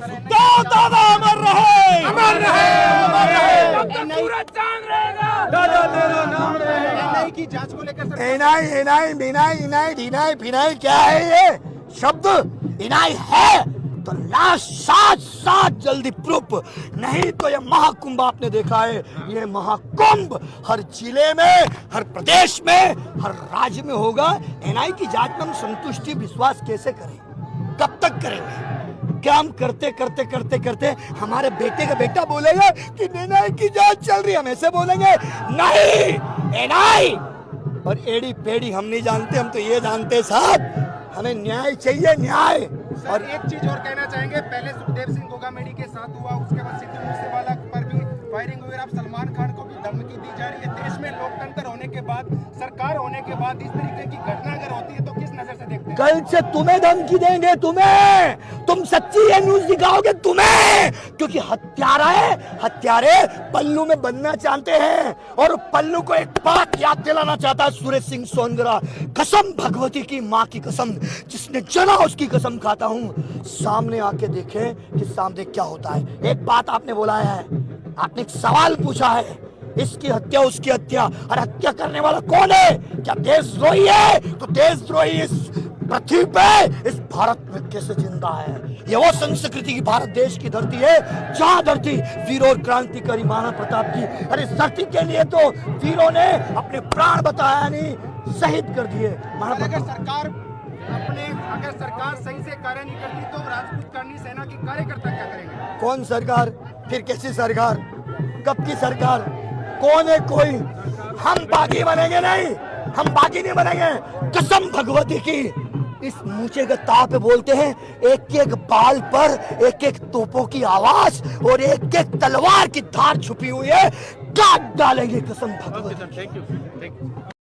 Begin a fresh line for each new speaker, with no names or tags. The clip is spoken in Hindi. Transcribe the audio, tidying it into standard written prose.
तो दादा अमर रहे,
अमर रहे, अमर रहे।
सूरज चांद रहेगा,
दादा तेरा नाम रहेगा।
एनआई की जांच को लेकर
एनआई एनआई बिनाई इनाई ढिनाई फिनाई क्या है ये शब्द? इनाई है तो लाश साथ साथ जल्दी प्रूफ, नहीं तो ये महाकुंभ आपने देखा है, ये महाकुंभ हर जिले में, हर प्रदेश में, हर राज्य में होगा। एनआई की जांच में हम संतुष्टि विश्वास कैसे करें, कब तक करेंगे? क्या हम करते करते करते करते हमारे बेटे का बेटा बोलेगा कि एनआई की जांच चल रही है, हम ऐसे बोलेंगे? नहीं, एनआई और एड़ी पेड़ी हम नहीं जानते, हम तो ये जानते साहब, हमें न्याय चाहिए, न्याय।
और एक चीज और कहना चाहेंगे, पहले सुखदेव सिंह गोगामेडी के साथ हुआ, उसके बाद सिद्धू मूसेवाला पर भी फायरिंग हुई, अब सलमान खान को भी धमकी दी जा रही है। देश में लोकतंत्र होने के बाद, सरकार होने के बाद इस तरीके की घटना अगर होती है तो किस नजर से देखते हैं?
कल से तुम्हें धमकी देंगे, तुम्हें, तुम सच्ची ये न्यूज दिखाओगे तुम्हें, क्योंकि हत्यारा है, हत्यारे पल्लू में बनना चाहते हैं। और पल्लू को एक बात याद दिलाना चाहता है सुरेश सिंह सोनगरा, कसम भगवती की माँ की कसम, जिसने जना उसकी कसम खाता हूं, सामने आके देखे कि सामने क्या होता है। एक बात आपने बोला है, आपने एक सवाल पूछा है, इसकी हत्या उसकी हत्या, और हत्या करने वाला कौन है? क्या देशद्रोही है? तो देशद्रोही इस पृथ्वी पे, इस भारत में कैसे जिंदा है? ये वो संस्कृति की भारत देश की धरती है, जहां धरती वीरों और क्रांतिकारी महाराणा प्रताप की, अरे इस धरती के लिए तो वीरों ने अपने प्राण बताया नहीं, शहीद कर दिए।
अगर सरकार सही से कार्य नहीं करती तो राजपूत करनी सेना के कार्यकर्ता क्या करेंगे?
कौन सरकार? फिर कैसी सरकार? कब की सरकार? कौन है कोई? हम बागी बनेंगे नहीं, हम बागी नहीं बनेंगे, कसम भगवती की। इस मूछे के ताव पे बोलते हैं, एक एक बाल पर एक एक तोपों की आवाज और एक एक तलवार की धार छुपी हुई है, काट डालेंगे कसम भगवती।
Thank you.